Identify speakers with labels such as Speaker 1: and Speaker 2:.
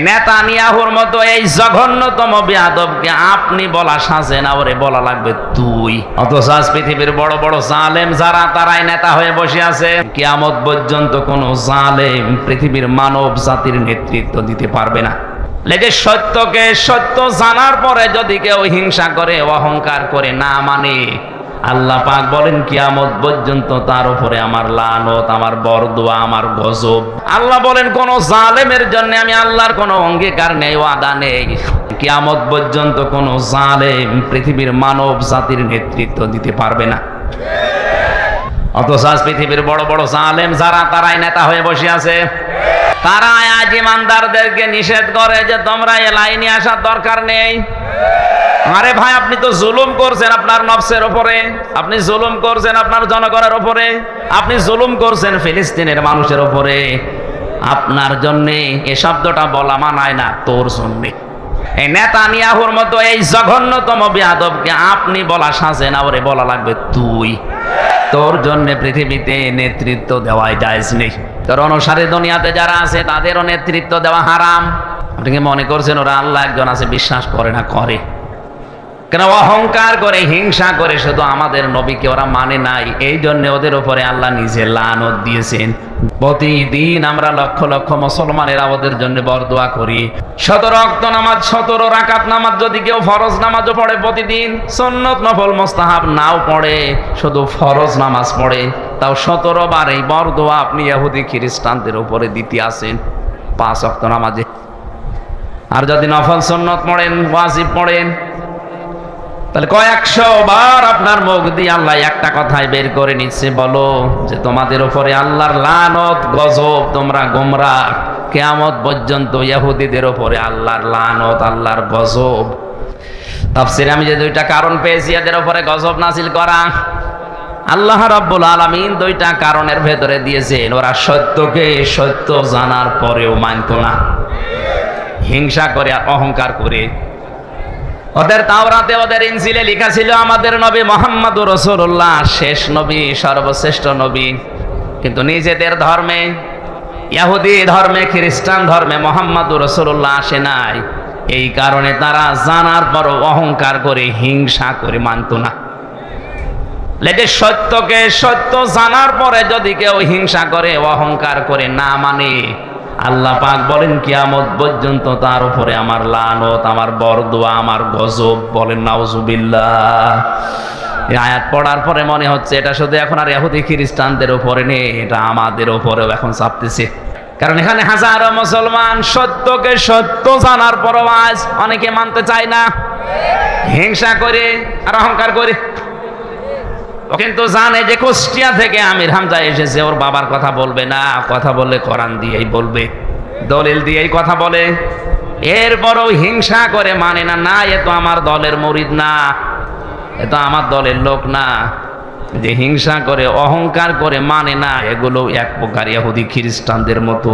Speaker 1: নেতানিয়াহুর মতো এই জঘন্যতম বেয়াদবকে আপনি বলা সাজে না, ওরে বলা লাগবে তুই। অথচ আজ পৃথিবীর বড় বড় জালেম যারা, তারাই নেতা হয়ে বসে আছে। কিয়ামত পর্যন্ত কোন জালেম পৃথিবীর মানব জাতির নেতৃত্ব দিতে পারবে না। লেগে সত্যকে সত্য জানার পরে যদি কেউ হিংসা করে, অহংকার করে, না মানে, আল্লাহ পাক বলেন কিয়ামত পর্যন্ত তার উপরে আমার লানত, আমার বরদোয়া, আমার গজব। আল্লাহ বলেন কোন জালেমের জন্য আমি আল্লাহর কোনো অঙ্গীকার নেই, ওয়াদা নেই। কিয়ামত পর্যন্ত কোন জালেম পৃথিবীর মানব জাতির নেতৃত্ব দিতে পারবে না। অথচ আজ পৃথিবীর বড় বড় জালেম যারা, তারাই নেতা হয়ে বসে আছে। তারা আজ ইমানদারদেরকে নিষেধ করে যে তোমরা এ লাইনে আসার দরকার নেই। আরে ভাই, আপনি তো জুলুম করছেন আপনার নফসের উপরে, আপনি জুলুম করছেন আপনার জনগণের উপরে, আপনি জুলুম করছেন ফিলিস্তিনের মানুষের উপরে। আপনার জন্যে এ শব্দটা বলা মানায় না, তোর জন্যে। এই নেতানিয়াহুর মতো এই জঘন্যতম বেয়াদবকে আপনি বলা সাজে না, ওরে বলা লাগবে তুই। তোর জন্য পৃথিবীতে নেতৃত্ব দেওয়াই জায়েজ নেই। তোর অনুসারী দুনিয়াতে যারা আছে তাদেরও নেতৃত্ব দেওয়া হারাম। আপনি কি মনে করছেন ওরা আল্লাহ একজন আছে? বিশ্বাস করে না? করে। কেন? অহংকার করে, হিংসা করে শুধু আমাদের নবীকে ওরা মানে নাই। এই জন্য ওদের উপরে আল্লাহ নিজে লানত দিয়েছেন। প্রতিদিন আমরা লক্ষ লক্ষ মুসলমানেরা ওদের জন্য বরদোয়া করি। 17 ওয়াক্ত নামাজ, 17 রাকাত নামাজ যদি কেউ ফরজ নামাজও পড়ে প্রতিদিন, সুন্নত নফল মুস্তাহাব নাও পড়ে, শুধু ফরজ নামাজ পড়ে, তাও 17 বার এই বরদোয়া আপনি ইহুদি খ্রিস্টানদের উপরে দিতে আসেন 5 ওয়াক্ত নামাজে। আর যদি নফল সুন্নত পড়েন, ওয়াজিব পড়েন, তাহলে কয়েকশো বার আপনার মুখ দিয়ে আল্লাহ একটা কথাই বের করে নিচ্ছে, বলো যে তোমাদের উপরে আল্লাহর লানত, গজব, তোমরা গোমরাহ। কিয়ামত পর্যন্ত ইহুদিদের উপরে আল্লাহর লানত, আল্লাহর গজব। তাফসীরে আমি যে 2টা কারণ পেয়েছি এদের উপরে গজব নাযিল করা, আল্লাহ রাব্বুল আলামিন 2টা কারণের ভেতরে দিয়েছেন। ওরা সত্যকে সত্য জানার পরেও মানত না, হিংসা করে আর অহংকার করে। ওদের তাওরাতে, ওদের ইনজিলে লেখা ছিল আমাদের নবী মুহাম্মদুর রাসূলুল্লাহ শেষ নবী, সর্বশ্রেষ্ঠ নবী। কিন্তু নিজেদের ধর্মে, ইহুদি ধর্মে, খ্রিস্টান ধর্মে মুহাম্মদুর রাসূলুল্লাহ আসে নাই। এই কারণে তারা জানার পরও অহংকার করে, হিংসা করে মানত না। লেগে সত্যকে সত্য জানার পরে যদি কেউ হিংসা করে, অহংকার করে, না মানে, আল্লাহ পাক বলেন কিয়ামত পর্যন্ত তার উপরে আমার লানত, আমার বরদোয়া, আমার গজব। বলেন নাউজুবিল্লাহ। এই আয়াত পড়ার পরে মনে হচ্ছে এটা শুধু এখন আর ইহুদি খ্রিস্টানদের উপরে নেই, এটা আমাদের উপরেও এখন চাপতেছে। কারণ এখানে হাজারো মুসলমান সত্যকে সত্য জানার পরও আজ অনেকে মানতে চায় না, হিংসা করে আর অহংকার করে। ও কিন্তু জানে যে কুষ্টিয়া থেকে আমির হামজা এসেছে, ওর বাবার কথা বলবে না, কথা বললে কোরআন দিয়েই বলবে, দলিল দিয়েই কথা বলে। এরপরও হিংসা করে মানে না, না এ তো আমার দলের মুরিদ না, এ তো আমার দলের লোক না। যে হিংসা করে, অহংকার করে মানে না, এগুলো এক প্রকার ইহুদি খ্রিস্টানদের মতো।